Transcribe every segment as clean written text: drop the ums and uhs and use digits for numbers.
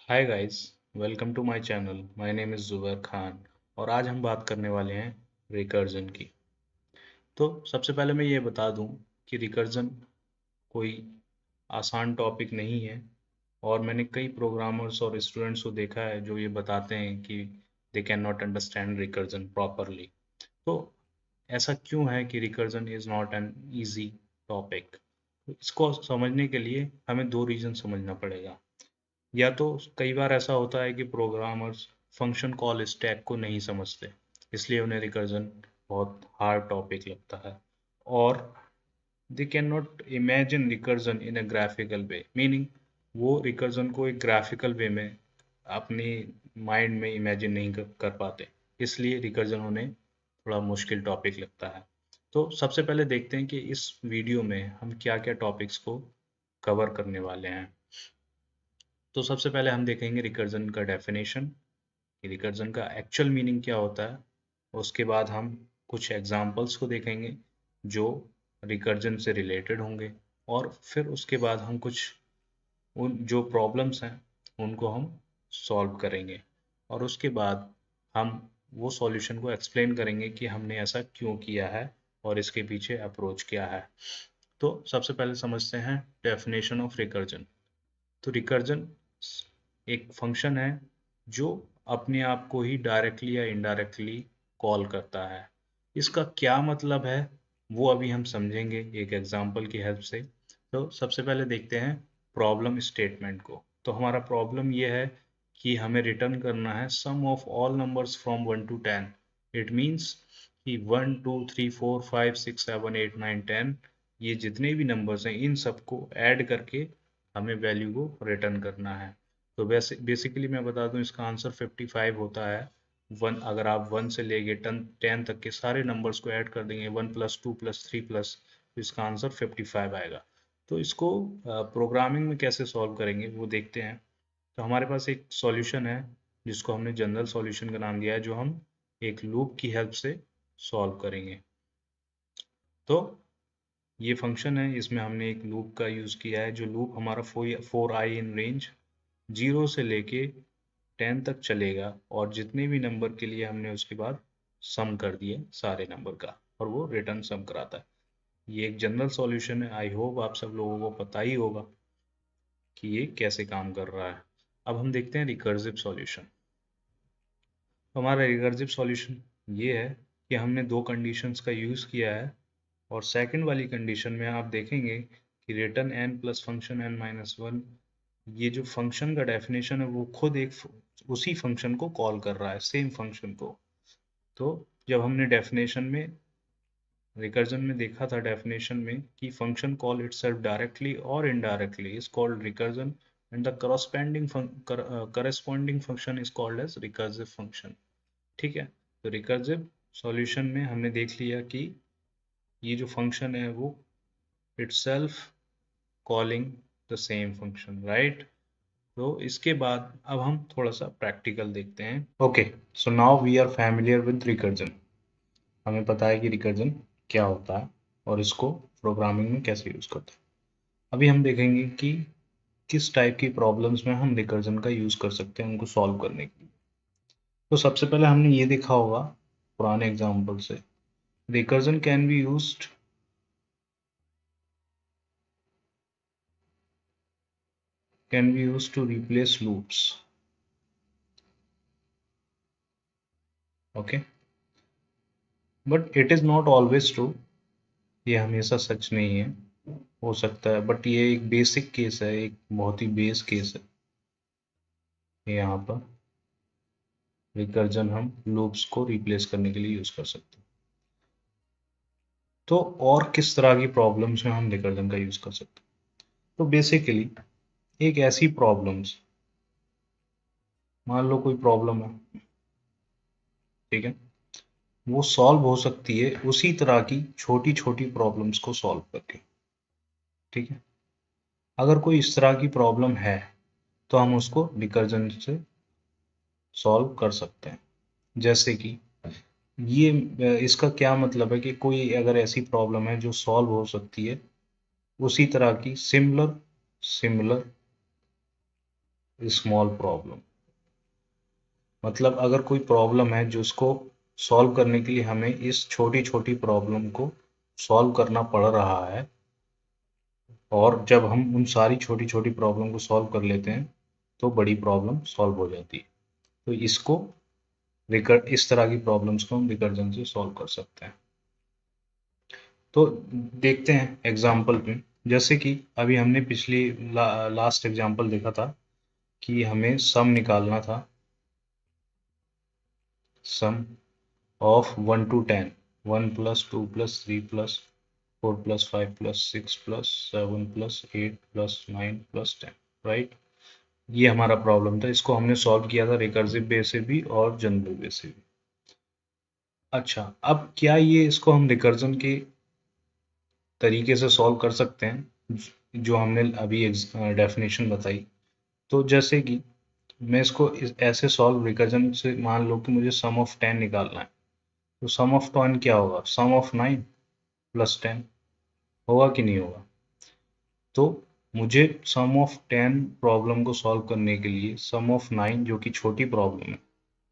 Hi guys, welcome to my channel. My name is Zubair Khan और आज हम बात करने वाले हैं रिकर्जन की। तो सबसे पहले मैं ये बता दूं कि रिकर्जन कोई आसान टॉपिक नहीं है और मैंने कई प्रोग्रामर्स और स्टूडेंट्स को देखा है जो ये बताते हैं कि they can not understand recursion properly. तो ऐसा क्यों है कि recursion is not an easy topic? इसको समझने के लिए हमें दो रीज़न समझना पड़ेगा। या तो कई बार ऐसा होता है कि प्रोग्रामर्स फंक्शन कॉल स्टैक को नहीं समझते, इसलिए उन्हें रिकर्जन बहुत हार्ड टॉपिक लगता है। और they can not imagine recursion in a graphical way, meaning वो रिकर्जन को एक ग्राफिकल वे में अपनी माइंड में इमेजिन नहीं कर पाते, इसलिए रिकर्जन उन्हें थोड़ा मुश्किल टॉपिक लगता है। तो सबसे पहले देखते हैं कि इस वीडियो में हम क्या क्या टॉपिक्स को कवर करने वाले हैं। तो सबसे पहले हम देखेंगे रिकर्जन का डेफिनेशन, रिकर्जन का एक्चुअल मीनिंग क्या होता है। उसके बाद हम कुछ एग्जाम्पल्स को देखेंगे जो रिकर्जन से रिलेटेड होंगे, और फिर उसके बाद हम कुछ उन जो प्रॉब्लम्स हैं उनको हम सॉल्व करेंगे, और उसके बाद हम वो सॉल्यूशन को एक्सप्लेन करेंगे कि हमने ऐसा क्यों किया है और इसके पीछे अप्रोच क्या है। तो सबसे पहले समझते हैं डेफिनेशन ऑफ रिकर्जन। तो रिकर्जन एक फंक्शन है जो अपने आप को ही डायरेक्टली या इनडायरेक्टली कॉल करता है। इसका क्या मतलब है वो अभी हम समझेंगे एक एग्जांपल की हेल्प से। तो सबसे पहले देखते हैं प्रॉब्लम स्टेटमेंट को। तो हमारा प्रॉब्लम ये है कि हमें रिटर्न करना है sum of all numbers from 1 to 10। It means कि 1 2 3 4 5 6 7 8 9 10, ये जितने भी नंबर्स हैं इन सबको ऐड करके हमें वैल्यू को रिटर्न करना है। तो वैसे बेसिकली मैं बता दूं इसका आंसर 55 होता है। वन, अगर आप 1 से लेके 10 तक के सारे नंबर्स को ऐड कर देंगे, 1 + 2 + 3 तो इसका आंसर 55 आएगा। तो इसको प्रोग्रामिंग में कैसे सॉल्व करेंगे वो देखते हैं। तो हमारे पास एक सॉल्यूशन है जिसको हमने जनरल सॉल्यूशन का नाम दिया है, जो हम एक लूप की हेल्प से सॉल्व करेंगे। तो ये फंक्शन है, इसमें हमने एक लूप का यूज़ किया है, जो लूप हमारा 4i इन रेंज 0 से लेके 10 तक चलेगा, और जितने भी नंबर के लिए हमने उसके बाद सम कर दिया सारे नंबर का, और वो रिटर्न सम कराता है। ये एक जनरल सॉल्यूशन है, आई होप आप सब लोगों को पता ही होगा कि ये कैसे काम कर रहा है। अब हम देखते हैं रिकर्सिव सॉल्यूशन। तो हमारा रिकर्सिव सॉल्यूशन ये है कि हमने दो कंडीशंस का यूज़ किया है, और सेकंड वाली कंडीशन में आप देखेंगे कि return N plus function N minus one, ये जो फंक्शन का डेफिनेशन है वो खुद एक उसी फंक्शन को कॉल कर रहा है, सेम फंक्शन को। तो जब हमने डेफिनेशन में रिकर्जन में देखा था डेफिनेशन में कि फंक्शन कॉल इटसेल्फ डायरेक्टली और indirectly is called recursion, and the corresponding function is called as recursive function. ठीक है। तो रिकर्सिव सॉल्यूशन में हमने देख लिया कि ये जो फंक्शन है वो itself calling the same function, right? तो इसके बाद अब हम थोड़ा सा प्रैक्टिकल देखते हैं। Okay, so now we are familiar with recursion. हमें पता है कि रिकर्जन क्या होता है और इसको प्रोग्रामिंग में कैसे यूज करते हैं। अभी हम देखेंगे कि किस टाइप की प्रॉब्लम्स में हम रिकर्जन का यूज कर सकते हैं उनको सॉल्व करने के लिए। तो सबसे पहले हमने ये देखा होगा पुराने एग्जाम्पल से, recursion can be use to replace loops. Okay, but it is not always true, ये हमेशा सच नहीं है, हो सकता है, बट ये एक बेसिक केस है, एक बहुत ही बेस केस है। यहाँ पर रिकर्जन हम लूप्स को रिप्लेस करने के लिए यूज कर सकते हैं। तो और किस तरह की प्रॉब्लम्स में हम रिकर्जन का यूज कर सकते हैं? तो बेसिकली एक ऐसी प्रॉब्लम्स, मान लो कोई प्रॉब्लम है, ठीक है, वो सॉल्व हो सकती है उसी तरह की छोटी छोटी प्रॉब्लम्स को सॉल्व करके। ठीक है, अगर कोई इस तरह की प्रॉब्लम है तो हम उसको रिकर्जन से सॉल्व कर सकते हैं। जैसे कि ये इसका क्या मतलब है कि कोई अगर ऐसी प्रॉब्लम है जो सॉल्व हो सकती है उसी तरह की सिमिलर सिमिलर स्मॉल प्रॉब्लम। मतलब अगर कोई प्रॉब्लम है जो उसको सॉल्व करने के लिए हमें इस छोटी छोटी प्रॉब्लम को सॉल्व करना पड़ रहा है, और जब हम उन सारी छोटी छोटी प्रॉब्लम को सॉल्व कर लेते हैं तो बड़ी प्रॉब्लम सॉल्व हो जाती है। तो इसको इस तरह की प्रॉब्लम्स को हम रिकर्जन से सॉल्व कर सकते हैं। तो देखते हैं एग्जाम्पल पे। जैसे कि अभी हमने पिछली लास्ट एग्जाम्पल देखा था कि हमें सम निकालना था, सम of 1 to 10, 1 plus 2 plus 3 plus 4 plus 5 plus 6 plus 7 plus 8 plus 9 plus 10, right. ये हमारा प्रॉब्लम था, इसको हमने सॉल्व किया था रिकर्सिव वे से भी और जनरल वे से भी। अच्छा, अब क्या ये इसको हम रिकर्जन के तरीके से सॉल्व कर सकते हैं जो हमने अभी डेफिनेशन बताई। तो जैसे कि मैं इसको ऐसे सॉल्व रिकर्जन से, मान लो कि मुझे सम ऑफ 10 निकालना है, तो सम ऑफ 10 क्या होगा, सम ऑफ 9 प्लस 10 होगा कि नहीं होगा। तो मुझे सम ऑफ 10 प्रॉब्लम को सॉल्व करने के लिए सम ऑफ 9 जो कि छोटी प्रॉब्लम है,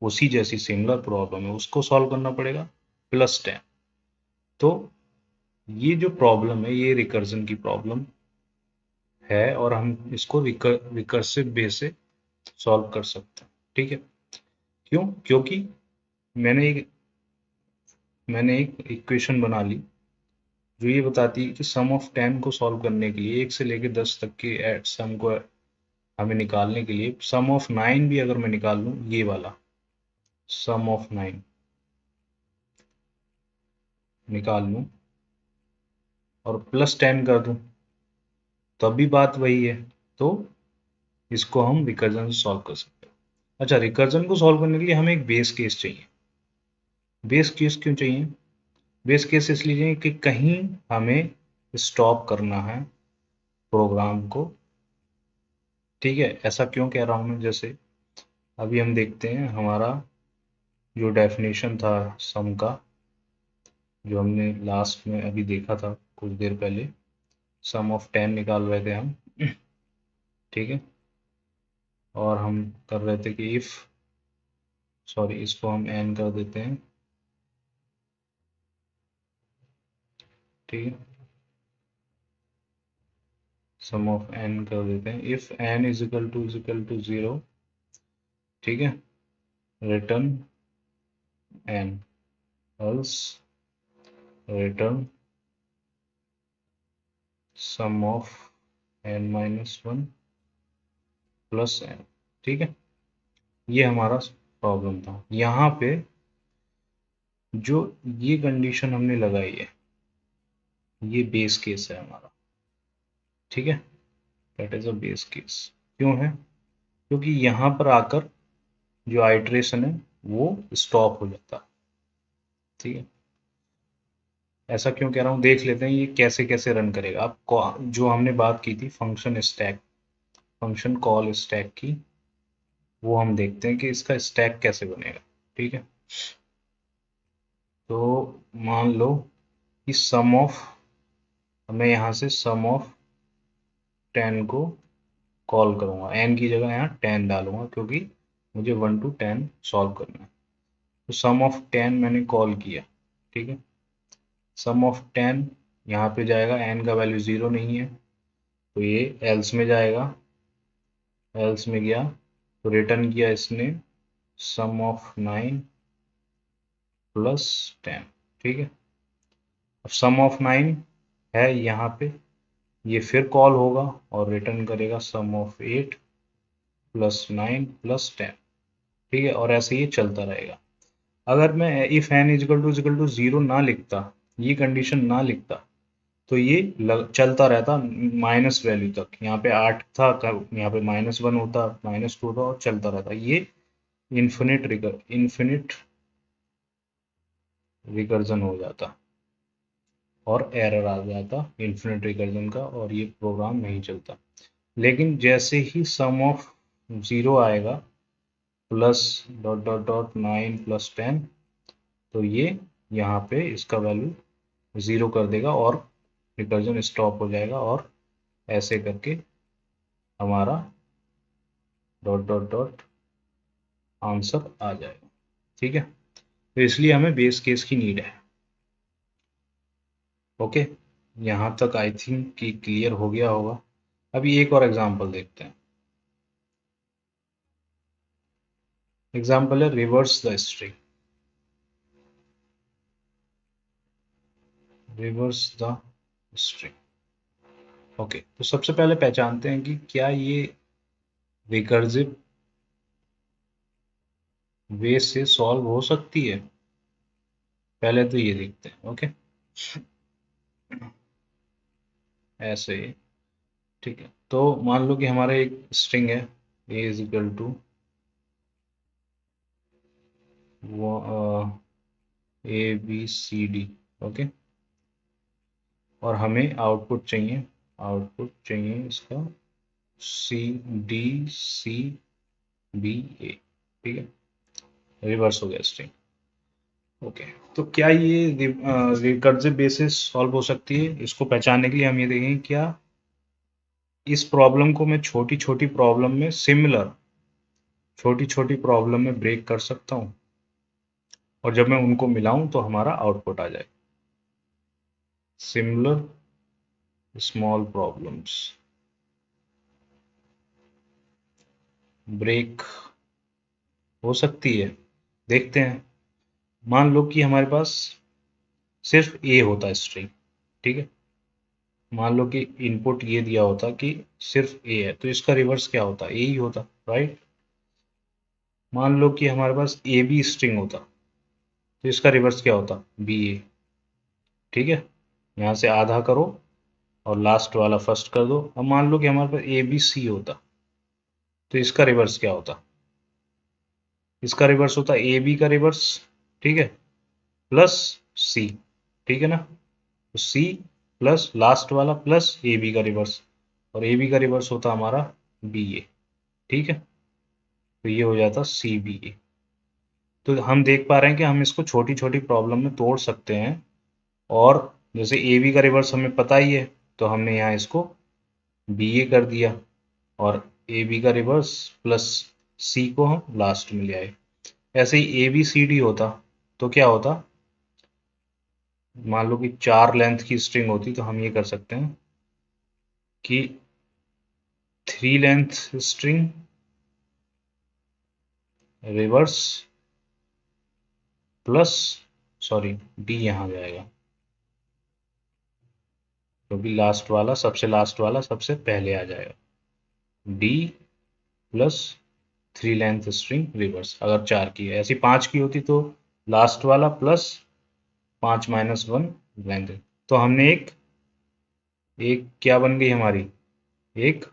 उसी जैसी सिमिलर प्रॉब्लम है, उसको सॉल्व करना पड़ेगा प्लस 10। तो ये जो प्रॉब्लम है ये रिकर्जन की प्रॉब्लम है, और हम इसको रिकर्सिव वे से सॉल्व कर सकते हैं। ठीक है, क्यों? क्योंकि मैंने एक इक्वेशन बना ली जो ये बताती है कि सम ऑफ 10 को सॉल्व करने के लिए 1 से लेकर 10 तक के सम को हमें निकालने के लिए सम ऑफ 9 भी अगर मैं निकाल लूँ, ये वाला सम ऑफ 9 निकाल लूँ और प्लस 10 कर दूँ, तब भी बात वही है। तो इसको हम रिकर्जन से सॉल्व कर सकते हैं। अच्छा, रिकर्जन को सॉल्व करने के लिए हमें एक बेस केस चाहिए। बेस केस क्यों चाहिए? बेस केस इसलिए चाहिए कि कहीं हमें स्टॉप करना है प्रोग्राम को। ठीक है, ऐसा क्यों कह रहा हूँ मैं? जैसे अभी हम देखते हैं हमारा जो डेफिनेशन था सम का, जो हमने लास्ट में अभी देखा था कुछ देर पहले, सम ऑफ 10 निकाल रहे थे हम। ठीक है, और हम कर रहे थे कि इफ, सॉरी इसको हम एन कर देते हैं। ठीक है, सम ऑफ एन कर देते हैं, if N is equal to 0। ठीक है, return N, else return sum of N minus 1 plus N. ठीक है, ये हमारा प्रॉब्लम था। यहाँ पे जो ये कंडीशन हमने लगाई है, ये बेस केस है हमारा। ठीक है, that is a base case. क्यों है? क्योंकि यहाँ पर आकर जो आइट्रेशन है वो स्टॉप हो जाता। ठीक है, ऐसा क्यों कह रहा हूँ, देख लेते हैं ये कैसे कैसे रन करेगा। अब जो हमने बात की थी function stack, function call stack की, वो हम देखते हैं कि इसका स्टैक कैसे बनेगा। ठीक है, तो मान लो कि सम ऑफ, मैं यहाँ से सम ऑफ 10 को कॉल करूँगा, एन की जगह यहाँ 10 डालूंगा क्योंकि मुझे 1 to 10 सॉल्व करना है। तो सम ऑफ 10 मैंने कॉल किया। ठीक है, सम ऑफ 10 यहाँ पे जाएगा, एन का वैल्यू 0 नहीं है तो ये एल्स में जाएगा, एल्स में गया तो रिटर्न किया इसने सम ऑफ 9 प्लस 10। ठीक है, अब सम ऑफ 9 है यहाँ पे, ये फिर कॉल होगा और रिटर्न करेगा सम ऑफ 8 प्लस 9 प्लस 10। ठीक है, और ऐसे ये चलता रहेगा। अगर मैं इफ एन इजिकल टू 0 ना लिखता, ये कंडीशन ना लिखता, तो ये चलता रहता माइनस वैल्यू तक। यहाँ पे 8 था, यहाँ पे -1 होता, -2 होता और चलता रहता। ये इन्फिनिट रिकर्जन हो जाता और एरर आ जाता इन्फिनिट रिकर्जन का, और ये प्रोग्राम नहीं चलता। लेकिन जैसे ही सम ऑफ 0 आएगा plus dot dot dot 9 plus 10, तो ये यहाँ पे इसका वैल्यू 0 कर देगा और रिकर्जन स्टॉप हो जाएगा, और ऐसे करके हमारा डॉट डॉट डॉट आंसर आ जाएगा। ठीक है, तो इसलिए हमें बेस केस की नीड है। ओके, यहाँ तक आई थिंक कि क्लियर हो गया होगा। अभी एक और एग्जांपल देखते हैं। एग्जांपल है reverse the string. Reverse the string. Okay, तो सबसे पहले पहचानते हैं कि क्या ये रिकर्सिव वे से सॉल्व हो सकती है। पहले तो ये देखते हैं। ओके, ऐसे ही। ठीक है, तो मान लो कि हमारा एक स्ट्रिंग है a is equal to ABCD। Okay, और हमें आउटपुट चाहिए इसका CDCBA। ठीक है, रिवर्स हो गया स्ट्रिंग। ओके, तो क्या ये रिकर्सिव बेसिस सॉल्व हो सकती है? इसको पहचानने के लिए हम ये देखेंगे क्या इस प्रॉब्लम को मैं छोटी छोटी प्रॉब्लम में ब्रेक कर सकता हूँ, और जब मैं उनको मिलाऊं तो हमारा आउटपुट आ जाए। सिमिलर स्मॉल प्रॉब्लम्स ब्रेक हो सकती है। देखते हैं। मान लो कि हमारे पास सिर्फ ए होता है स्ट्रिंग। ठीक है, मान लो कि इनपुट ये दिया होता कि सिर्फ ए है, तो इसका रिवर्स क्या होता? ए ही होता, राइट। मान लो कि हमारे पास ए बी स्ट्रिंग होता, तो इसका रिवर्स क्या होता? बी ए। ठीक है, यहाँ से आधा करो और लास्ट वाला फर्स्ट कर दो। अब मान लो कि हमारे पास ए बी सी होता, तो इसका रिवर्स क्या होता? इसका रिवर्स होता ए बी का रिवर्स, ठीक है, प्लस सी। ठीक है ना, तो सी प्लस लास्ट वाला प्लस ए बी का रिवर्स, और ए बी का रिवर्स होता हमारा बी ए। ठीक है, तो ये हो जाता सी बी ए। तो हम देख पा रहे हैं कि हम इसको छोटी छोटी प्रॉब्लम में तोड़ सकते हैं। और जैसे ए बी का रिवर्स हमें पता ही है, तो हमने यहाँ इसको बी ए कर दिया, और ए बी का रिवर्स प्लस सी को हम लास्ट में ले आए। ऐसे ही ए बी सी डी होता तो क्या होता? मान लो कि 4 लेंथ की स्ट्रिंग होती, तो हम ये कर सकते हैं कि 3 length string reverse plus, sorry D यहाँ जाएगा, क्योंकि सबसे लास्ट वाला सबसे पहले आ जाएगा। D plus 3 length string reverse, अगर 4 की है। ऐसी 5 की होती तो लास्ट वाला प्लस 5 माइनस 1 लेंथ। तो हमने एक एक क्या बन गई हमारी? एक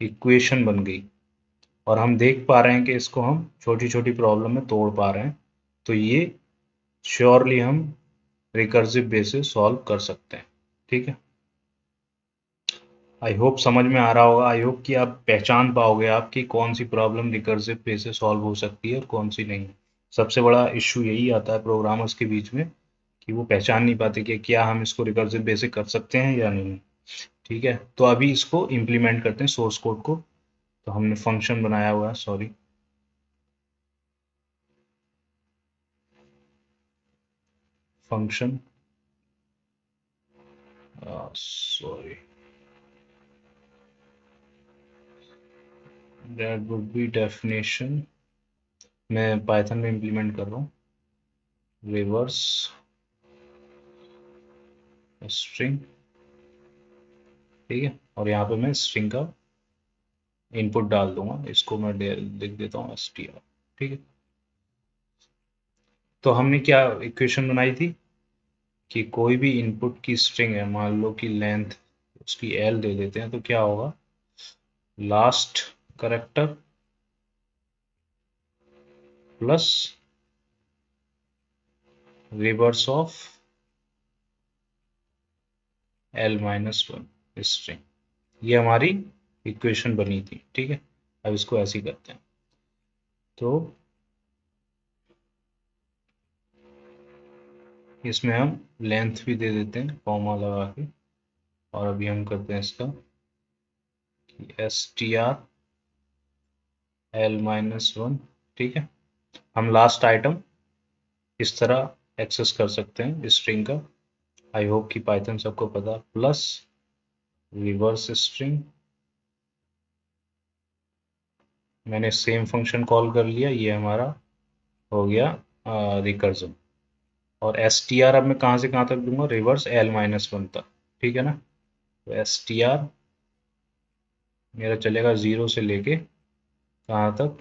इक्वेशन बन गई, और हम देख पा रहे हैं कि इसको हम छोटी छोटी प्रॉब्लम में तोड़ पा रहे हैं। तो ये श्योरली हम रिकर्सिव बेसिस सॉल्व कर सकते हैं। ठीक है, आई होप समझ में आ रहा होगा। आई होप कि आप पहचान पाओगे आप कि कौन सी प्रॉब्लम रिकर्सिव बेसिस सॉल्व हो सकती है और कौन सी नहीं। सबसे बड़ा इश्यू यही आता है प्रोग्रामर्स के बीच में, कि वो पहचान नहीं पाते कि क्या हम इसको रिकर्सिव बेसिस कर सकते हैं या नहीं। ठीक है, तो अभी इसको इम्प्लीमेंट करते हैं सोर्स कोड को। तो हमने फंक्शन बनाया हुआ है, sorry, function, sorry, that would be definition. मैं पाइथन में इम्प्लीमेंट कर रहा हूँ रिवर्स स्ट्रिंग। ठीक है, और यहाँ पे मैं स्ट्रिंग का इनपुट डाल दूंगा। इसको मैं लिख देता हूँ str। ठीक है, तो हमने क्या इक्वेशन बनाई थी कि कोई भी इनपुट की स्ट्रिंग है, मान लो कि लेंथ उसकी l दे देते हैं, तो क्या होगा? Last character plus reverse of l minus 1 string. ये हमारी इक्वेशन बनी थी। ठीक है, अब इसको ऐसे ही करते हैं। तो इसमें हम लेंथ भी दे देते हैं कॉमा लगा के, और अभी हम करते हैं इसका str L-1, ठीक है। हम लास्ट आइटम इस तरह एक्सेस कर सकते हैं स्ट्रिंग का। आई होप कि पाइथन सबको पता। प्लस रिवर्स स्ट्रिंग, मैंने सेम फंक्शन कॉल कर लिया, ये हमारा हो गया रिकर्जन। और एस टी आर अब मैं कहाँ से कहाँ तक दूंगा, रिवर्स L-1 तक, ठीक है ना। तो एस टी आर मेरा चलेगा 0 से लेके कहाँ तक,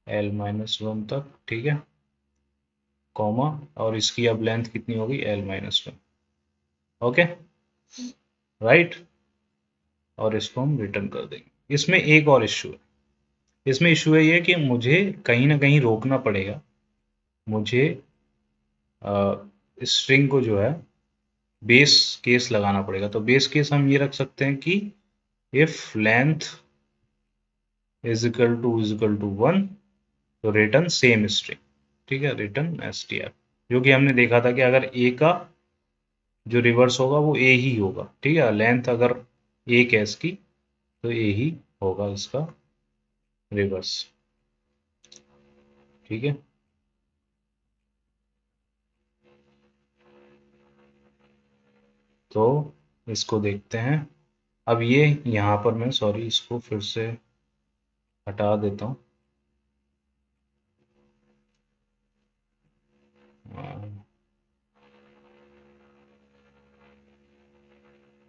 L-1 तक, ठीक है, कॉमा। और इसकी अब लेंथ कितनी होगी, L-1, ओके, राइट। और इसको हम रिटर्न कर देंगे। इसमें एक और इश्यू है, इसमें इशू है ये कि मुझे कहीं ना कहीं रोकना पड़ेगा। मुझे स्ट्रिंग को जो है बेस केस लगाना पड़ेगा। तो बेस केस हम ये रख सकते हैं कि if length is equal to 1 तो रिटर्न सेम स्ट्रिंग, ठीक है, रिटर्न str। जो कि हमने देखा था कि अगर ए का जो रिवर्स होगा वो ए ही होगा, ठीक है। लेंथ अगर एक है इसकी तो ए ही होगा इसका रिवर्स, ठीक है। तो इसको देखते हैं। अब ये यहाँ पर मैं सॉरी इसको फिर से हटा देता हूँ।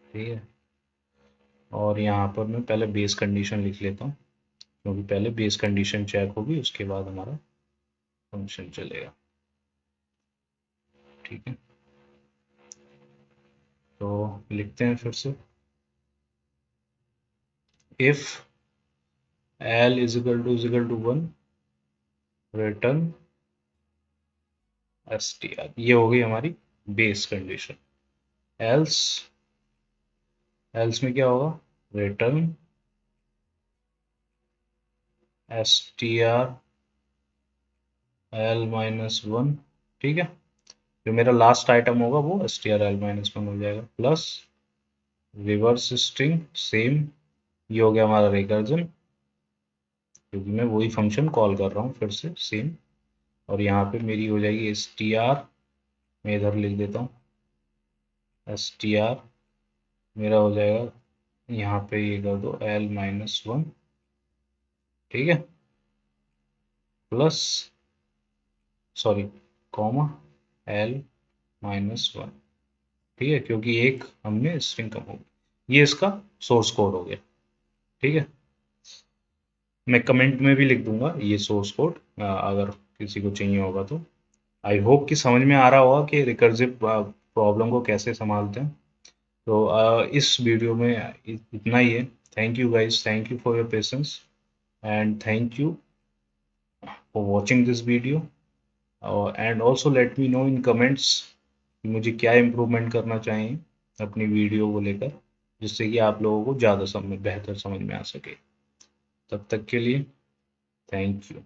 ठीक है। और यहाँ पर मैं पहले बेस कंडीशन लिख लेता हूँ, क्योंकि पहले बेस कंडीशन चेक होगी उसके बाद हमारा फंक्शन चलेगा, ठीक है। तो लिखते हैं फिर से, इफ L== 1 रिटर्न str। ये हो गई हमारी बेस कंडीशन। एल्स एल्स में क्या होगा, रिटर्न str L-1, ठीक है। जो मेरा लास्ट आइटम होगा वो str L-1 हो जाएगा, प्लस रिवर्स स्ट्रिंग सेम, ये हो गया हमारा रिकर्जन, क्योंकि मैं वही फंक्शन कॉल कर रहा हूँ फिर से सेम। और यहाँ पे मेरी हो जाएगी str, मैं इधर लिख देता हूँ str, मेरा हो जाएगा यहाँ पे ये कर दो L-1, ठीक है, प्लस सॉरी कॉमा L-1, ठीक है, क्योंकि एक हमने स्ट्रिंग कम हो गई। ये इसका सोर्स कोड हो गया, ठीक है। मैं कमेंट में भी लिख दूंगा ये सोर्स कोड, अगर किसी को चाहिए होगा तो। आई होप कि समझ में आ रहा होगा कि रिकर्सिव प्रॉब्लम को कैसे संभालते हैं। तो इस वीडियो में इतना ही है। Thank you guys, thank you for your patience and thank you for watching this video. And also let me know in comments कि मुझे क्या इम्प्रूवमेंट करना चाहिए अपनी वीडियो को लेकर, जिससे कि आप लोगों को ज़्यादा समझ बेहतर समझ में आ सके। तब तक के लिए थैंक यू।